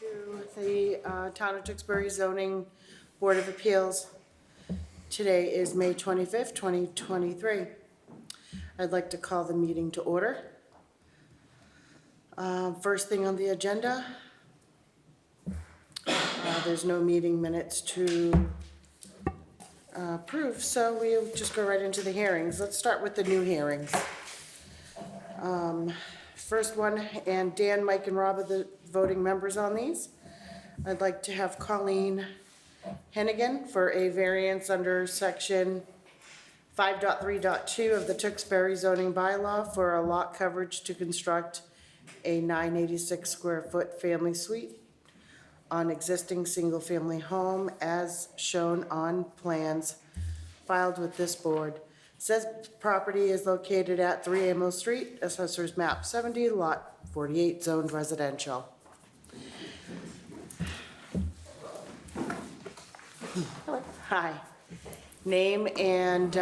to the Town of Tewksbury Zoning Board of Appeals. Today is May 25th, 2023. I'd like to call the meeting to order. First thing on the agenda, there's no meeting minutes to approve, so we'll just go right into the hearings. Let's start with the new hearings. First one, and Dan, Mike, and Rob are the voting members on these. I'd like to have Colleen Hennigan for a variance under section 5.3.2 of the Tewksbury zoning bylaw for a lot coverage to construct a 986 square foot family suite on existing single-family home as shown on plans filed with this board. Says property is located at 3 Amos Street, Assessor's Map 70, Lot 48, zoned residential. Hello. Hi. Name and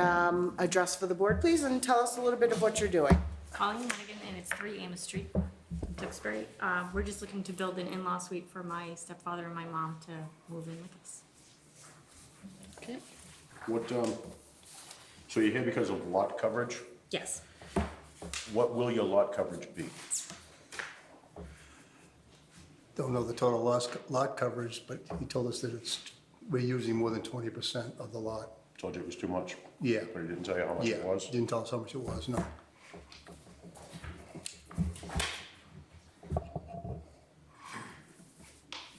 address for the board, please, and tell us a little bit of what you're doing. Colleen Hennigan, and it's 3 Amos Street, Tewksbury. We're just looking to build an in-law suite for my stepfather and my mom to move in with us. Okay. What, so you're here because of lot coverage? Yes. What will your lot coverage be? Don't know the total lot coverage, but he told us that we're using more than 20% of the lot. Told you it was too much? Yeah. But he didn't tell you how much Yeah, it was? didn't tell us how much it was, no.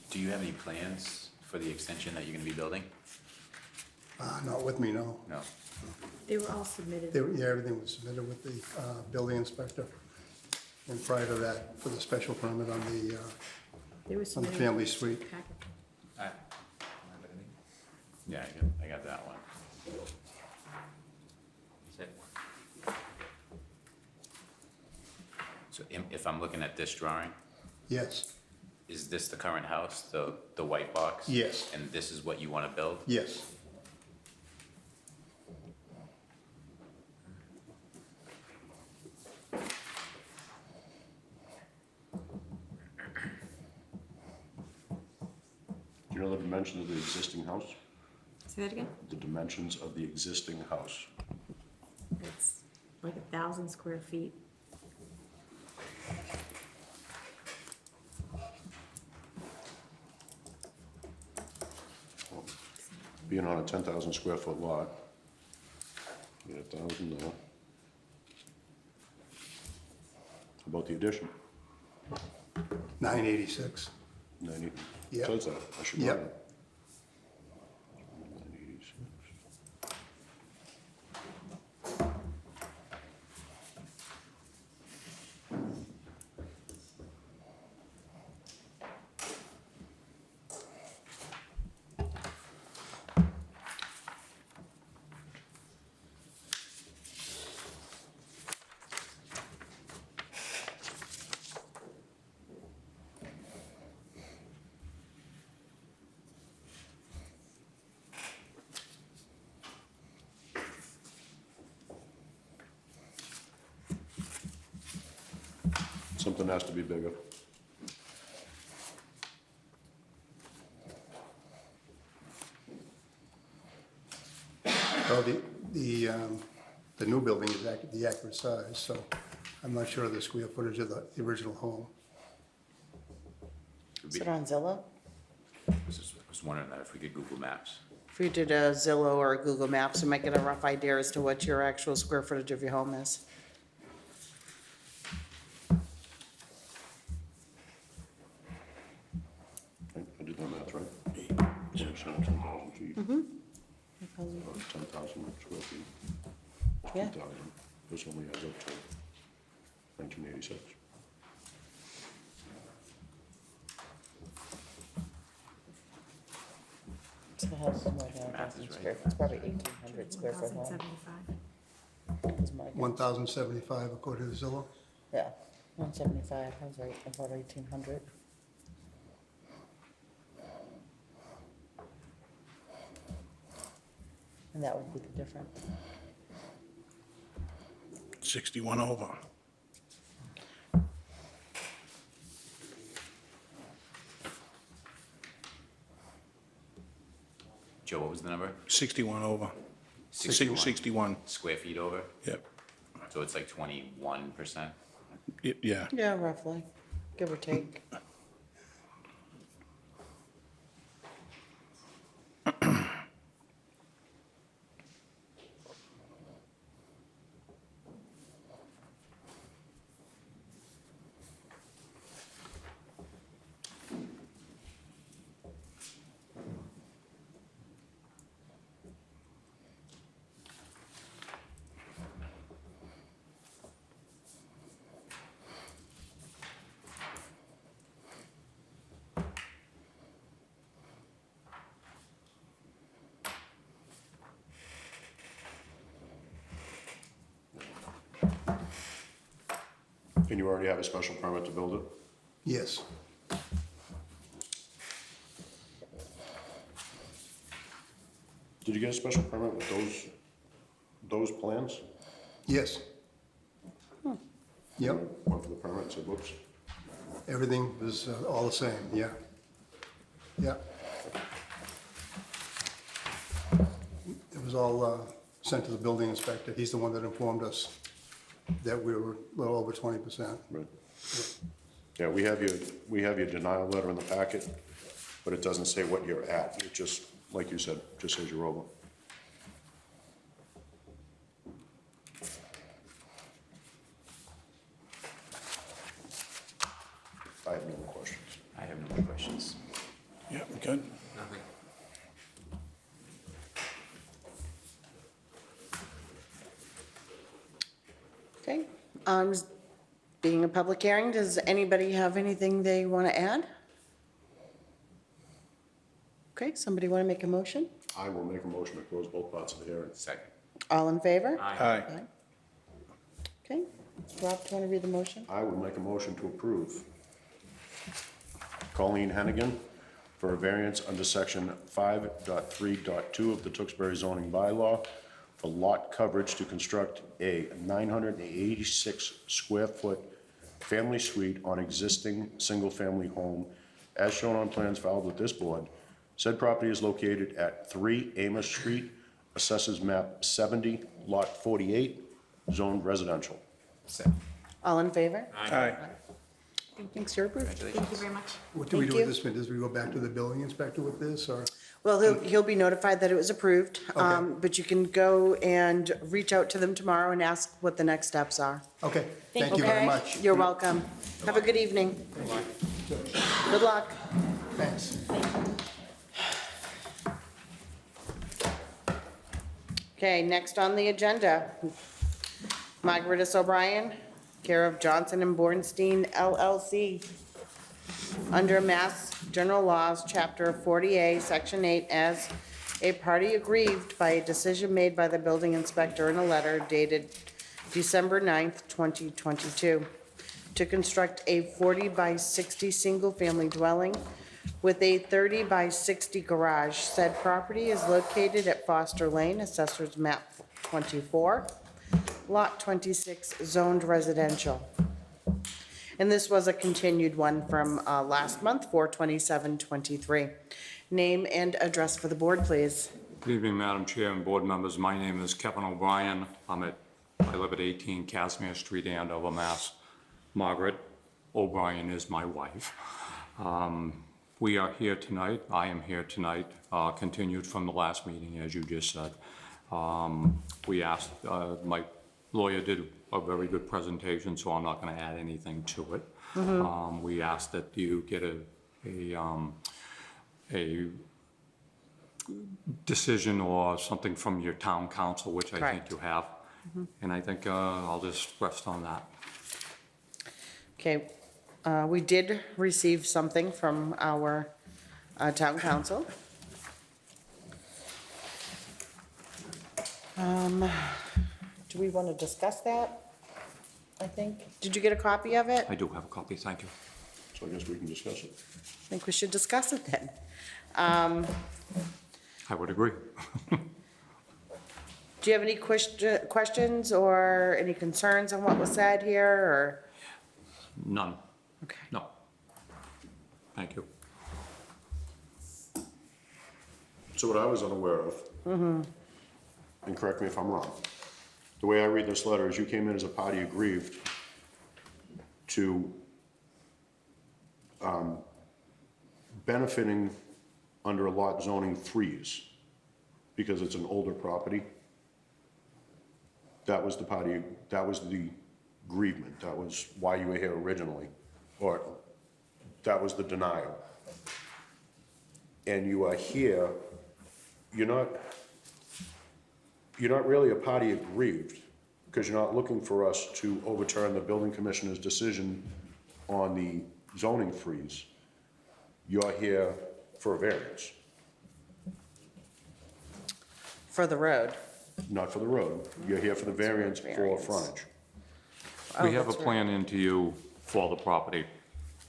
Do you have any plans for the extension that you're gonna be building? Not with me, no. No. They were all submitted. Yeah, everything was submitted with the building inspector. And prior to that, for the special permit on the They were submitted. family suite. Packet. Yeah, I got that one. Is it? So if I'm looking at this drawing, Yes, is this the current house, the white box? Yes. And this is what you wanna build? yes. Do you know the dimensions of the existing house? Say that again? The dimensions of the existing house? It's like 1,000 square feet. Being on a 10,000 square foot lot, you get 1,000 there. How about the addition? 986. 90? Yeah. Says that, I should know Yep. that. 986. Something has to be bigger. Well, the new building is the accurate size, so I'm not sure of the square footage of the original home. Would Is be- it on Zillow? was wondering that if we could Google Maps. If we did a Zillow or a Google Maps, we might get a rough idea as to what your actual square footage of your home is. Okay, I did that math right. 10,000 feet. 10,000 square feet. Yeah. 2,000. This only adds up to 1986. So the house is more than Math is 1,000 right. square, it's probably 1,800 square foot home. 1,075. is my guess. 1,075 according to Zillow. Yeah, 175, I was right, about 1,800. And that would be the difference. 61 over. Joe, what was the number? 61 over. 61. 61, Square feet over? yep. So it's like 21%? Yeah. Yeah, roughly, give or take. And you already have a special permit to build it? Yes. Did you get a special permit with those plans? Yes. Yep, Went for the permit and said, whoops. everything was all the same, yeah. Yeah. It was all sent to the building inspector. He's the one that informed us that we were a little over 20%. Right. Yeah, we have your denial letter in the packet, but it doesn't say what you're at. It just, like you said, just says you're over. I have no more questions. I have no more questions. Yeah, good. Nothing. Okay, being a public hearing, does anybody have anything they want to add? Okay, somebody want to make a motion? I will make a motion to close both parts of the hearing. Second. All in favor? Aye. Okay, Rob, do you want to read the motion? I would make a motion to approve Colleen Hennigan for a variance under section 5.3.2 of the Tewksbury zoning bylaw for lot coverage to construct a 986 square foot family suite on existing single-family home as shown on plans filed with this board. Said property is located at 3 Amos Street, assesses map 70, lot 48, zoned residential. Second. All in favor? Aye. Thanks, you're approved. Thank you very much. What do we Thank do with you. this one? Does we go back to the building inspector with this, or? Well, he'll be notified that it was approved, Okay. but you can go and reach out to them tomorrow and ask what the next steps are. Okay, thank you very Okay? much. You're welcome. Have a good evening. Good luck. Thanks. Okay, next on the agenda, Margaret O'Brien, care of Johnson and Bornstein LLC. Under Mass General Laws, Chapter 40A, Section 8, as a party aggrieved by a decision made by the building inspector in a letter dated December 9th, 2022, to construct a 40 by 60 single-family dwelling with a 30 by 60 garage. Said property is located at Foster Lane, Assessor's Map 24, Lot 26, zoned residential. And this was a continued one from last month, 4/27/23. Name and address for the board, please. Good evening, Madam Chair and board members. My name is Kevin O'Brien. I live at 18 Casimir Street, Andover, Mass. Margaret O'Brien is my wife. We are here tonight, I am here tonight, continued from the last meeting, as you just said. We asked, my lawyer did a very good presentation, so I'm not gonna add anything to it. We asked that you get a decision or something from your town council, which I think Correct. you have. And I think I'll just rest on that. Okay, we did receive something from our town council. Do we want to discuss that? I think. Did you get a copy of it? I do have a copy, thank you. So I guess we can discuss it. I think we should discuss it then. I would agree. Do you have any questions or any concerns on what was said here, or? None, Okay. no. Thank you. So what I was unaware of, and correct me if I'm wrong, the way I read this letter is you came in as a party aggrieved to benefiting under a lot zoning freeze because it's an older property. That was the party, that was the grievement, that was why you were here originally, or that was the denial. And you are here, you're not really a party aggrieved, because you're not looking for us to overturn the building commissioner's decision on the zoning freeze. You're here for a variance, For the road. not for the road. You're here for the variance for Variance. frontage. We Oh, have a that's right. plan into you for the property.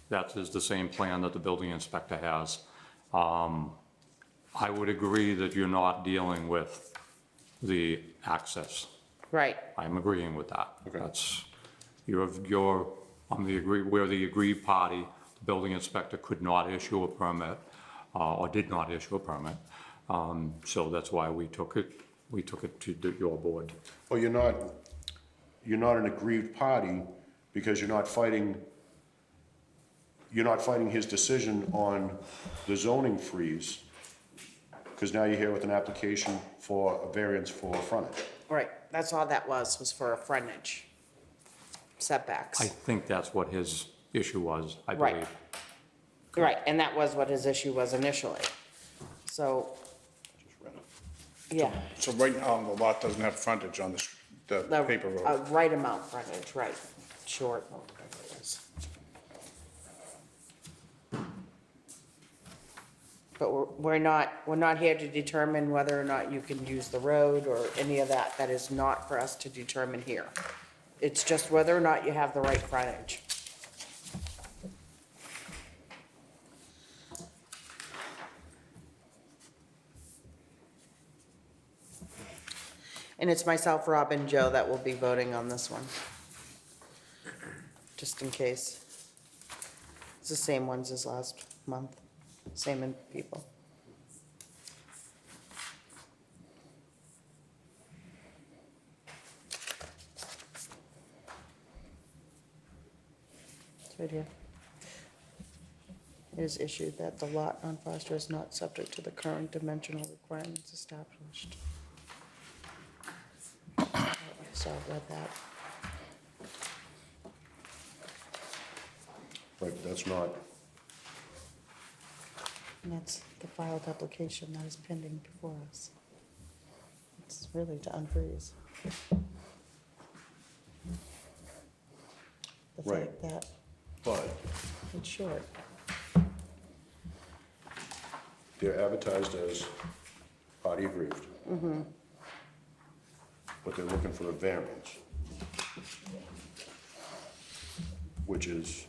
That is the same plan that the building inspector has. I would agree that you're not dealing with the access. Right, I'm agreeing with that. Okay. That's, we're the agreed party. The building inspector could not issue a permit, or did not issue a permit. So that's why we took it to your board. Well, you're not an aggrieved party because you're not fighting his decision on the zoning freeze, because now you're here with an application for a variance for frontage. right. That's all that was for a frontage setbacks. I think that's what his issue was, I Right. believe. Right, and that was what his issue was initially. So, yeah. So right now, the lot doesn't have frontage on the The paper road. Right amount frontage, right, short, whatever it is. But we're not here to determine whether or not you can use the road or any of that. That is not for us to determine here. It's just whether or not you have the right frontage. And it's myself, Rob, and Joe that will be voting on this one. Just in case. It's the same ones as last month, same people. It's right here. It is issued that the lot on Foster is not subject to the current dimensional requirements established. So I read that. Right, but that's not, And that's the filed application that is pending before us. It's really to unfreeze. The Right. fact that but it's short. they're advertised as party aggrieved. But they're looking for a variance, which is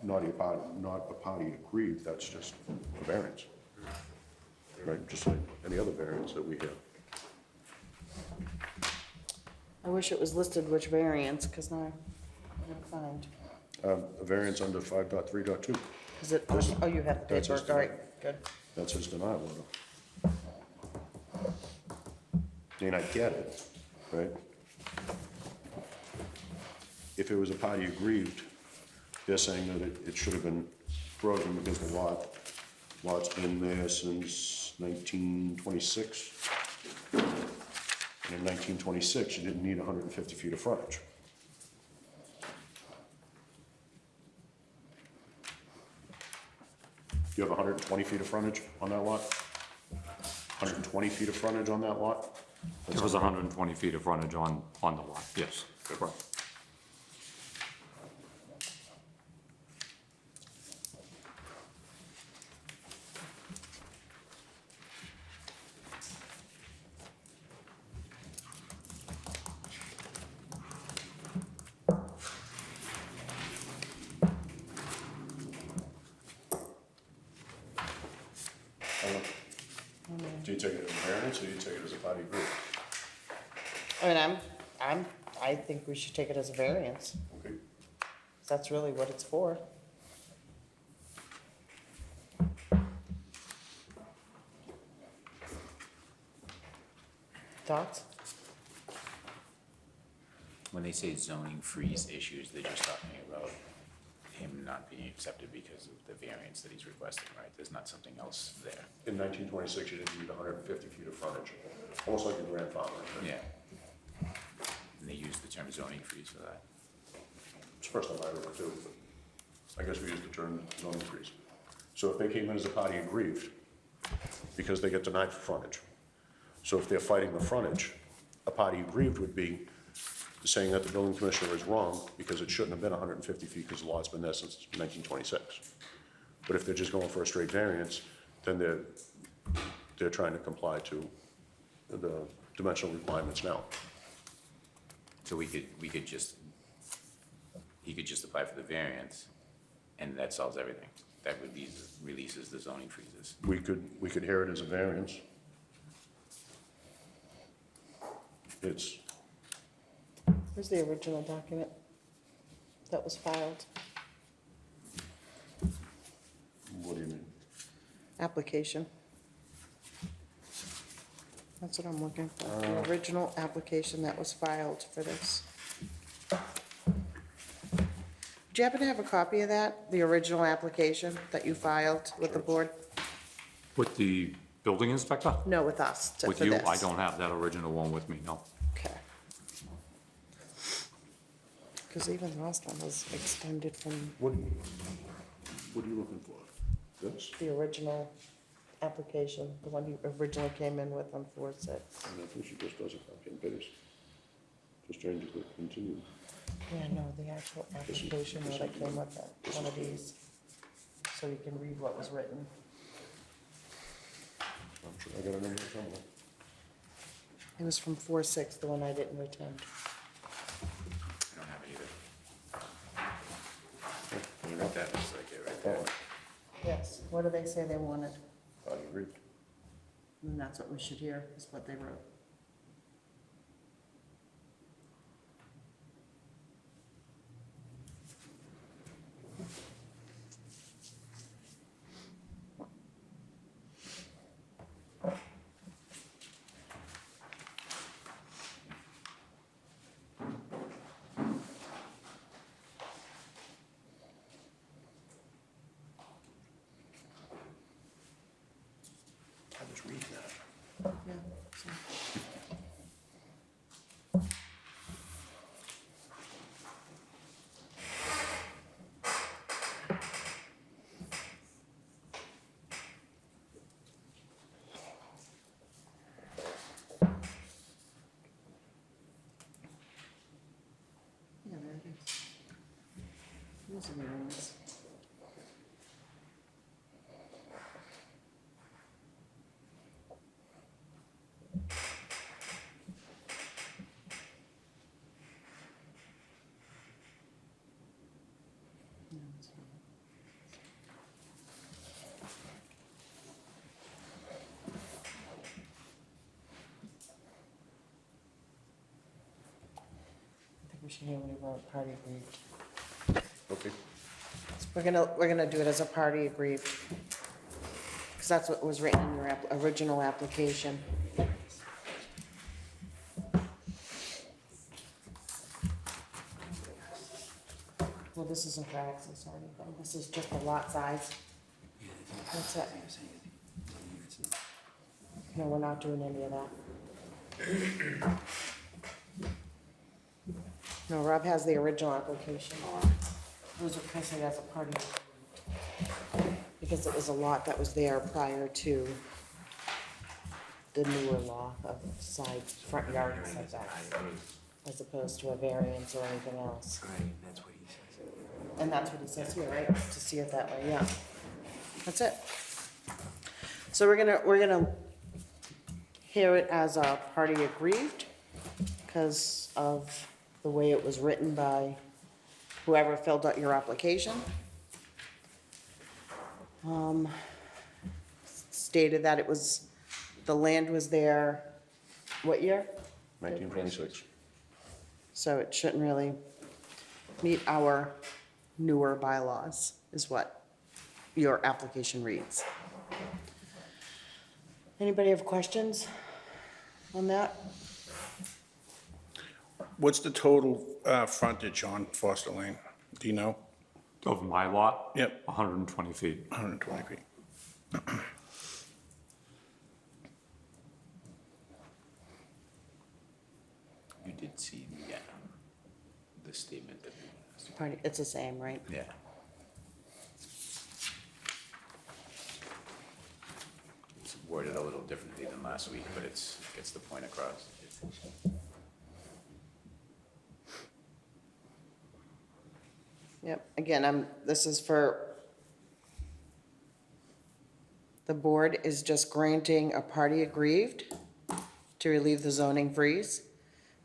not a party aggrieved, that's just a variance. Right, just like any other variance that we have. I wish it was listed which variance, because now I'm gonna find. A variance under 5.3.2, Is it, oh, you have the That's paper, just- all right, good. that's his denial letter. I mean, I get it, right? If it was a party aggrieved, they're saying that it should have been frozen because the lot's been there since 1926. And in 1926, you didn't need 150 feet of frontage. You have 120 feet of frontage on that lot? 120 feet of frontage on that lot? There was 120 feet of frontage on the lot, yes, correct. Do you take it as a variance or do you take it as a party aggrieved? I mean, I think we should take it as a variance. Okay. That's really what it's for. Thoughts? When they say zoning freeze issues, they're just talking about him not being accepted because of the variance that he's requesting, right? There's not something else there. In 1926, you didn't need 150 feet of frontage, almost like your grandfather. Yeah. And they use the term zoning freeze for that. It's the first time I heard it too, but I guess we use the term zoning freeze. So if they came in as a party aggrieved, because they get denied for frontage. So if they're fighting the frontage, a party aggrieved would be saying that the building commissioner is wrong because it shouldn't have been 150 feet because the lot's been there since 1926. But if they're just going for a straight variance, then they're trying to comply to the dimensional requirements now. So he could just apply for the variance, and that solves everything. That releases the zoning freezes. We could hear it as a variance. It's, Where's the original document that was filed? what do you mean? Application. That's what I'm looking for, the original application that was filed for this. Do you happen to have a copy of that, the original application that you filed with the board? With the building inspector? No, with us, for With you? this. I don't have that original one with me, no. Okay. Because even the last one was extended from What are you looking for? This? the original application, the one you originally came in with on 4/6. And I think she just does a copy and paste. Just changes the continue. Yeah, no, the actual application that I came with it, one of these, so you can read what was written. I'm sure I got a number somewhere. It was from 4/6, the one I didn't attend. I don't have it either. You read that, it's like it right there. Yes. What do they say they wanted? Party aggrieved. And that's what we should hear, is what they wrote. I was reading that. Yeah, so. Yeah, there it is. Those are the ones. No, it's not. I think we should hear what he wrote, party aggrieved. Okay. We're gonna do it as a party aggrieved. Because that's what was written in your original application. Well, this isn't for access or anything, this is just the lot size. That's it. No, we're not doing any of that. No, Rob has the original application. Those are considered as a party aggrieved. Because it was a lot that was there prior to the newer law of side, front yard setbacks, as opposed to a variance or anything else. Right, that's what he says. And that's what it says here, right? To see it that way, yeah. That's it. So we're gonna hear it as a party aggrieved because of the way it was written by whoever filled out your application. Stated that it was, the land was there, what year? 1926. So it shouldn't really meet our newer bylaws, is what your application reads. Anybody have questions on that? What's the total frontage on Foster Lane? Do you know? Of my lot? Yep. 120 feet. 120 feet. You did see the statement that, It's the same, right? yeah. It's worded a little differently than last week, but gets the point across. Yep, again, this is for, the board is just granting a party aggrieved to relieve the zoning freeze.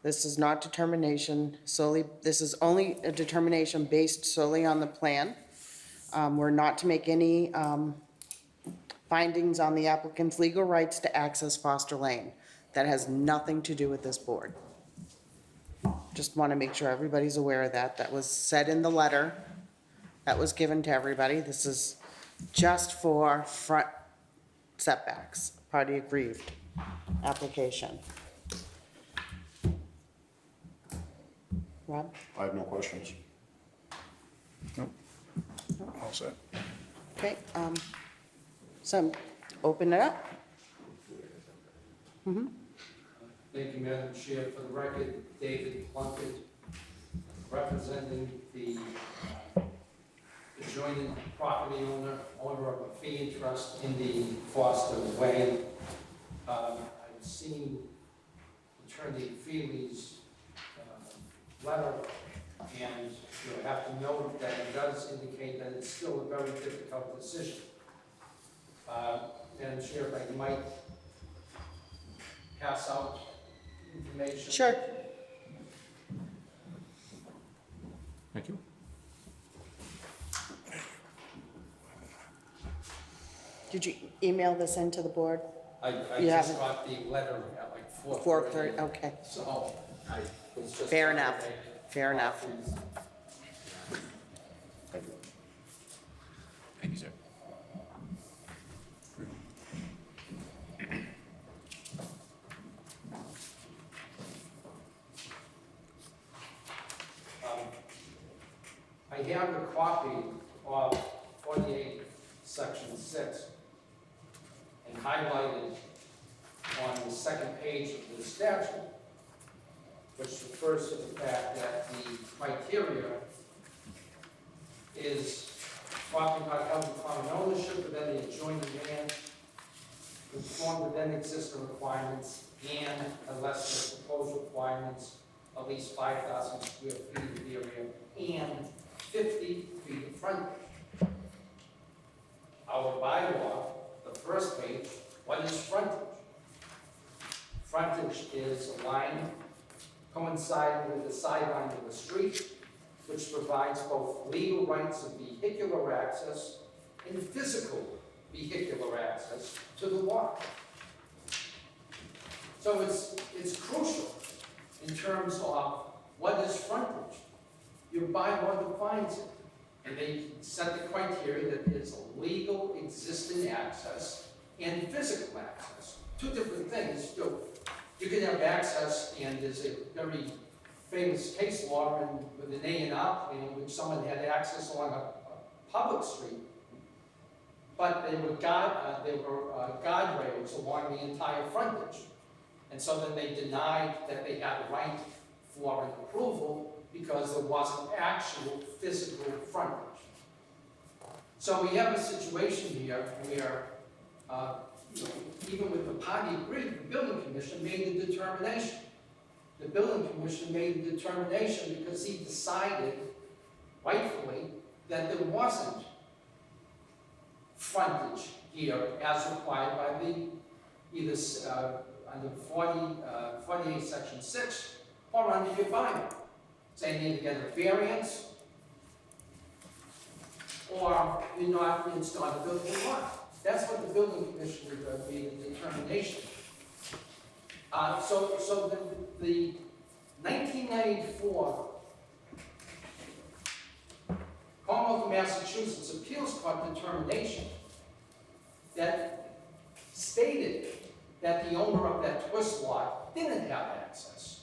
This is not determination solely, this is only a determination based solely on the plan. We're not to make any findings on the applicant's legal rights to access Foster Lane. That has nothing to do with this board. Just want to make sure everybody's aware of that. That was said in the letter that was given to everybody. This is just for front setbacks, party aggrieved application. Rob? I have no questions. All set. Okay, so open it up. Thank you, Madam Chair. For the record, David Plunkett, representing the adjoining property owner of a fee interest in the Foster Way. I've seen Attorney Feely's letter, and you have to note that it does indicate that it's still a very difficult decision. Madam Chair, if I might pass out information. Sure. Thank you. Did you email this into the board? I You just haven't- got the letter at like 4:30. 4:30, okay. So I was just. Fair enough, fair enough. Thank you. Thank you, sir. I have a copy of 48, section 6, and highlighted on the second page of the statute, which refers to the fact that the criteria is property not held in common ownership within the adjoining land, conform with then existing requirements, and unless the proposed requirements at least 5,000 square feet of area and 50 feet of frontage. Our bylaw, the first page, what is frontage? Frontage is a line coinciding with the sideline of the street, which provides both legal rights of vehicular access and physical vehicular access to the lot. So it's crucial in terms of what is frontage. Your bylaw defines it, and they set the criteria that there's a legal existing access and physical access. Two different things. You can have access, and there's a very famous case law with an A&R plan in which someone had access along a public street, but they were guardrails along the entire frontage. And so then they denied that they had a right for an approval because there wasn't actual physical frontage. So we have a situation here where, even with the party agreed, the building commission made the determination. The building commission made the determination because he decided, rightfully, that there wasn't frontage here as required by the, either under 48 section 6 or under your bylaw. Saying you need to get a variance or you're not, it's not a buildable lot. That's what the building commissioner made a determination. So the 1994 Commonwealth of Massachusetts Appeals Court determination that stated that the owner of that twist lot lot didn't have access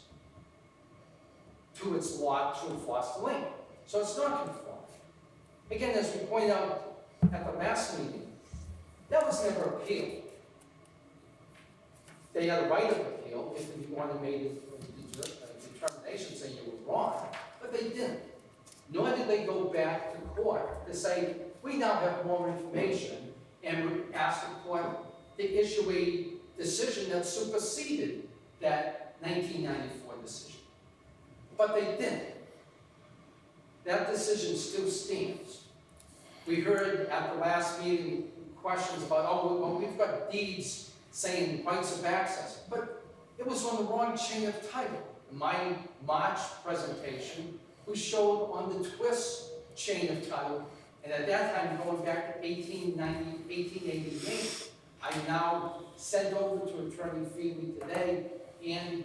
to its lot through Foster Lane. So it's not conforming. Again, as we pointed out at the last meeting, that was never appealed. They had a right of appeal if you wanted to make a determination saying you were wrong, but they didn't. Nor did they go back to court to say, we now have more information, and we ask the court to issue a decision that superseded that 1994 decision. But they didn't. That decision still stands. We heard at the last meeting questions about, oh, well, we've got deeds saying rights of access, but it was on the wrong chain of title. In my March presentation, we showed on the Twist chain of title, and at that time, going back to 1888, I now sent over to Attorney Feely today, and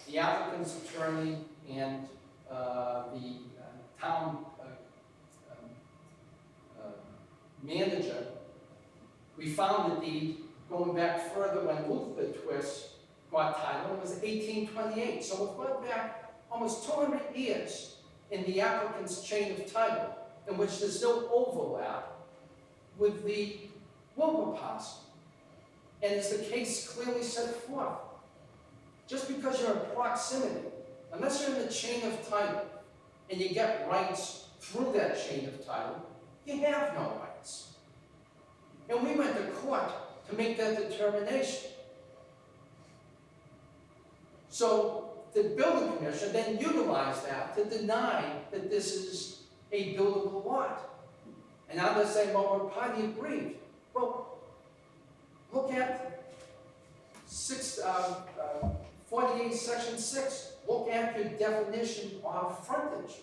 the applicant's attorney and the town manager, we found the deed going back further when Luther Twist got title, it was 1828. So we've gone back almost 200 years in the applicant's chain of title, in which there's no overlap with the Wilbur parcel. And as the case clearly set forth, just because you're in proximity, unless you're in the chain of title and you get rights through that chain of title, you have no rights. And we went to court to make that determination. So the building commission then utilized that to deny that this is a buildable lot. And now they're saying, well, we're party aggrieved. Well, look at 48 section 6. Look at your definition of frontage.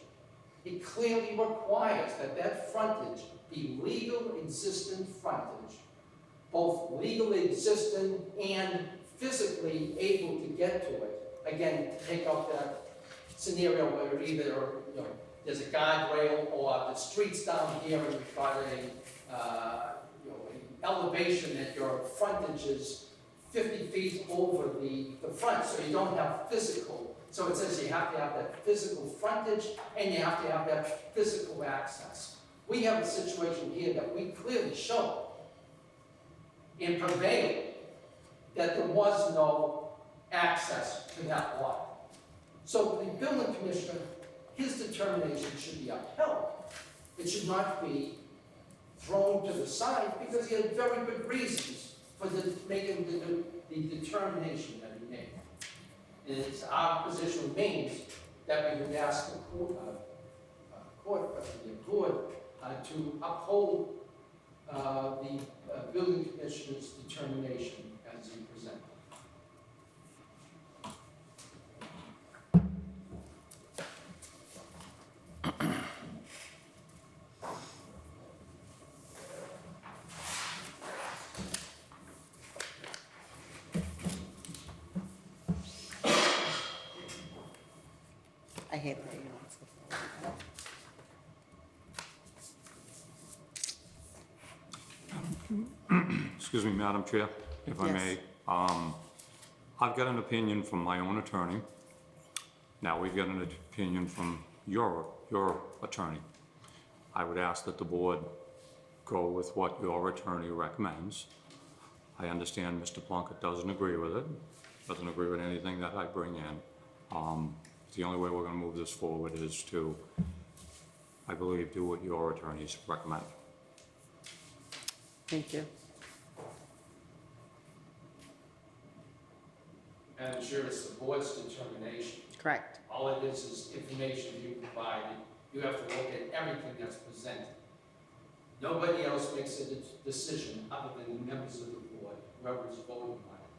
It clearly requires that that frontage be legal existing frontage, both legally existing and physically able to get to it. Again, to take out that scenario where either, there's a guardrail or the street's down here and you've got an elevation that your frontage is 50 feet over the front, so you don't have physical. So it says you have to have that physical frontage and you have to have that physical access. We have a situation here that we clearly show in prevailed that there was no access to that lot. So the building commissioner, his determination should be upheld. It should not be thrown to the side because he had very good reasons for making the determination that he made. And it's our position remains that we would ask the board to uphold the building commissioner's determination as he presented. I hate that you Excuse me, Madam Chair, if I Yes. may. I've got an opinion from my own attorney. Now, we've got an opinion from your attorney. I would ask that the board go with what your attorney recommends. I understand Mr. Plunkett doesn't agree with it, doesn't agree with anything that I bring in. The only way we're gonna move this forward is to, I believe, do what your attorneys recommend. Thank you. And I'm sure it's the board's determination. Correct. All it is information you provided. You have to look at everything that's presented. Nobody else makes a decision other than the members of the board, whoever's voting on it.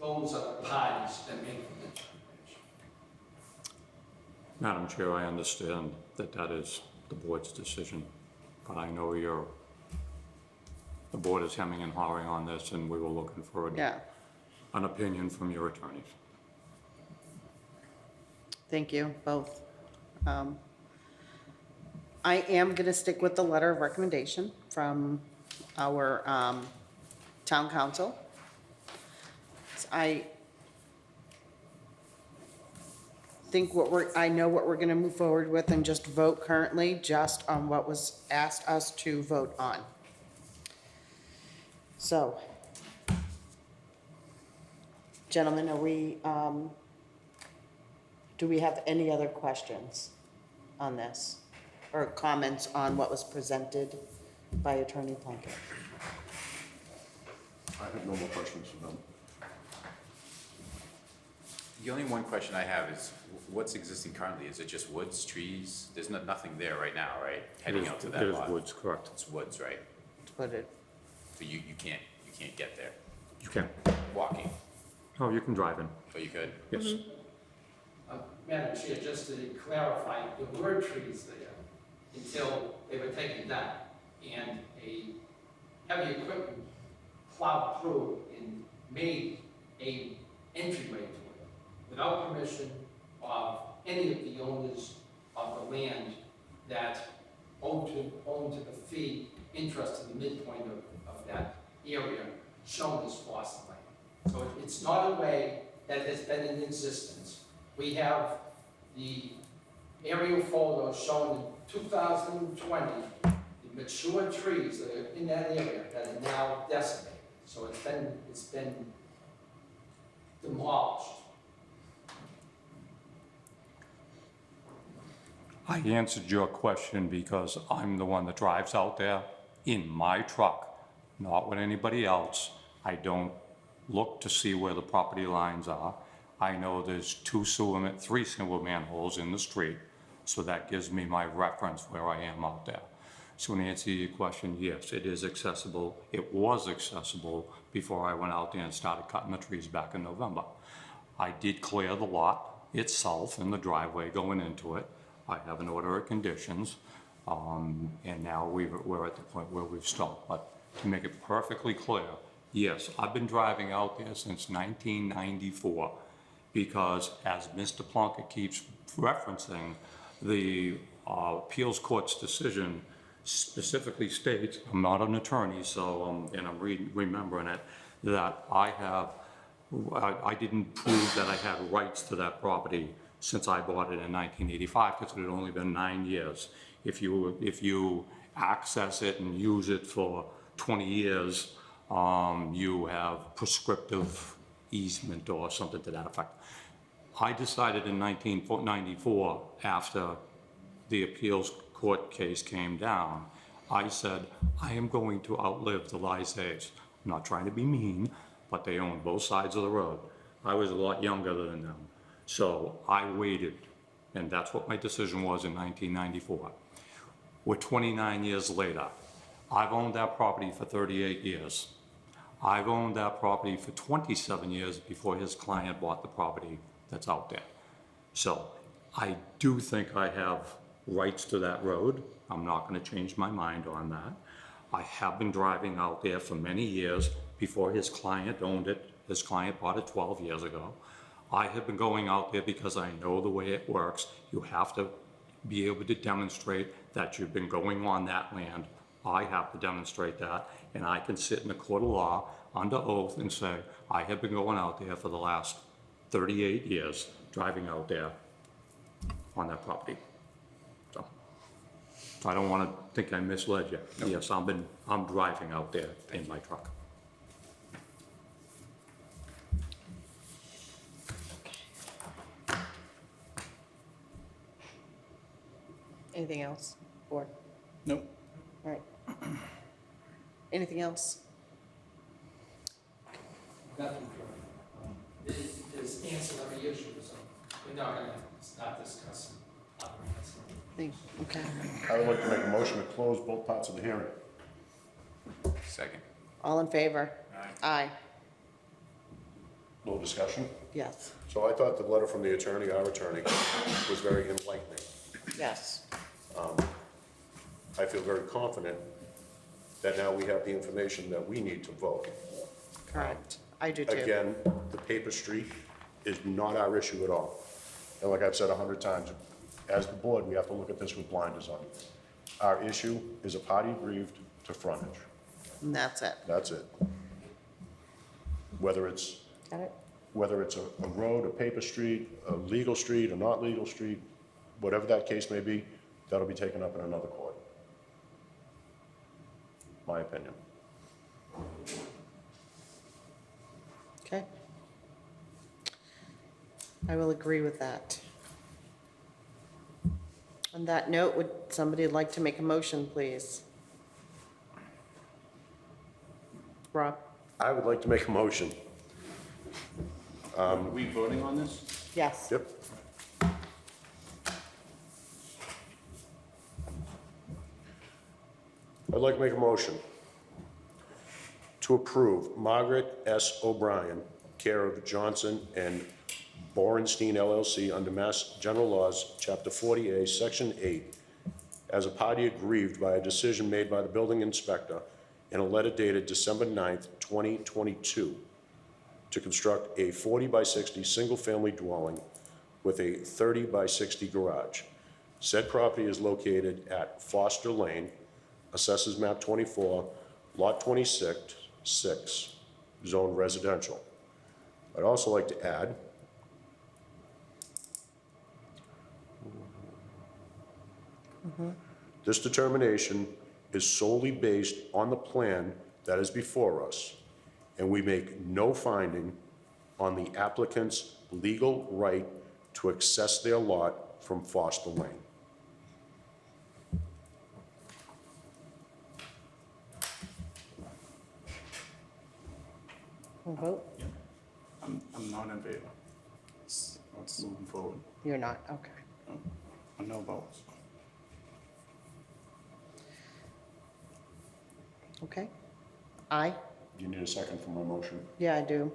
Those are the parties that make the determination. Madam Chair, I understand that that is the board's decision, but I know the board is hemming and hawing on this, and we were looking for Yeah, an opinion from your attorneys. thank you, both. I am gonna stick with the letter of recommendation from our town council. I think I know what we're gonna move forward with and just vote currently, just on what was asked us to vote on. So, gentlemen, do we have any other questions on this? Or comments on what was presented by Attorney Plunkett? I have no more questions for them. The only one question I have is, what's existing currently? Is it just woods, trees? There's nothing there right now, right? Heading out to that lot? There's woods, correct. It's woods, right? To put it, So you can't get there You can. walking, Oh, you can drive in, but you could? yes. Madam Chair, just to clarify, there were trees there until they were taken down, and a heavy equipment plowed through and made a entryway to it without permission of any of the owners of the land that owned to the fee interest in the midpoint of that area shown as Foster Lane. So it's not a way that has been in existence. We have the aerial photos shown in 2020, the mature trees that are in that area that are now decimated. So it's been demolished. I answered your question because I'm the one that drives out there in my truck, not with anybody else. I don't look to see where the property lines are. I know there's three single manholes in the street, so that gives me my reference where I am out there. So in answer to your question, yes, it is accessible. It was accessible before I went out there and started cutting the trees back in November. I did clear the lot itself and the driveway going into it. I have an order of conditions, and now we're at the point where we've stopped. But to make it perfectly clear, yes, I've been driving out there since 1994 because, as Mr. Plunkett keeps referencing, the appeals court's decision specifically states, I'm not an attorney, so, and I'm remembering it, that I didn't prove that I had rights to that property since I bought it in 1985, because it had only been 9 years. If you access it and use it for 20 years, you have prescriptive easement or something to that effect. I decided in 1994, after the appeals court case came down, I said, I am going to outlive the Lysays. I'm not trying to be mean, but they own both sides of the road. I was a lot younger than them. So I waited, and that's what my decision was in 1994. We're 29 years later. I've owned that property for 38 years. I've owned that property for 27 years before his client bought the property that's out there. So I do think I have rights to that road. I'm not going to change my mind on that. I have been driving out there for many years before his client owned it. His client bought it 12 years ago. I have been going out there because I know the way it works. You have to be able to demonstrate that you've been going on that land. I have to demonstrate that, and I can sit in a court of law under oath and say, I have been going out there for the last 38 years, driving out there on that property. So I don't want to think I misled you. No. Yes, I'm driving out there in my truck. anything else, board? Nope. All right. Anything else? Nothing further. There's ancillary issues, so we're not gonna start discussing other ancillary. Okay. I would like to make a motion to close both parts of the hearing. Second. All in favor? Aye. No discussion? Yes. So I thought the letter from the attorney, our attorney, was very enlightening. Yes. I feel very confident that now we have the information that we need to vote. Correct. I do too. Again, the paper street is not our issue at all. And like I've said 100 times, as the board, we have to look at this with blinders on. Our issue is a party aggrieved to frontage. And that's it. That's it. Whether it's Got it? whether it's a road, a paper street, a legal street, a not legal street, whatever that case may be, that'll be taken up in another court. My opinion. Okay. I will agree with that. On that note, would somebody like to make a motion, please? Rob? I would like to make a motion. Are we voting on this? Yes. Yep. I'd like to make a motion to approve Margaret S. O'Brien, care of Johnson and Borenstein LLC under Mass General Laws, Chapter 40A, Section 8, as a party aggrieved by a decision made by the building inspector in a letter dated December 9th, 2022, to construct a 40 by 60 single-family dwelling with a 30 by 60 garage. Said property is located at Foster Lane, Assessors Map 24, Lot 26, 6, Zone Residential. I'd also like to add this determination is solely based on the plan that is before us, and we make no finding on the applicant's legal right to access their lot from Foster Lane. We'll vote? I'm not in favor. Moving forward. You're not, okay. No votes. Okay. Aye? Do you need a second for my motion? Yeah, I do.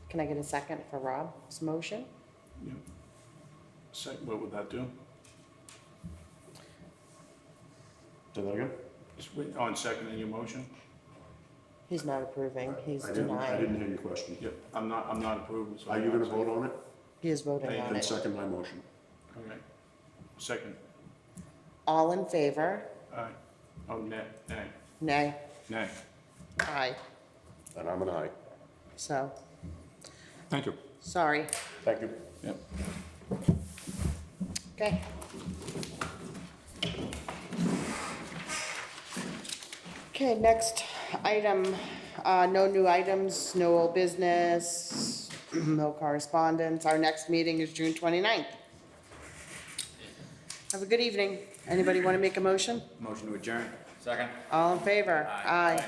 Can I get a second for Rob's motion? Yeah. What would that do? Say that again? Just wait on seconding your motion? He's not approving, he's I didn't denying. hear your question. Yep, I'm not approving. so Are you gonna vote on it? He is voting on Then it. second my motion. Okay. Second. All in favor? Aye. Oh, nay. Nay. Nay. Aye. And I'm an aye. So, Thank you. sorry. Thank you. Yep. Okay. Okay, next item, no new items, no old business, no correspondence. Our next meeting is June 29th. Have a good evening. Anybody want to make a motion? Motion to adjourn. Second. All in favor? Aye.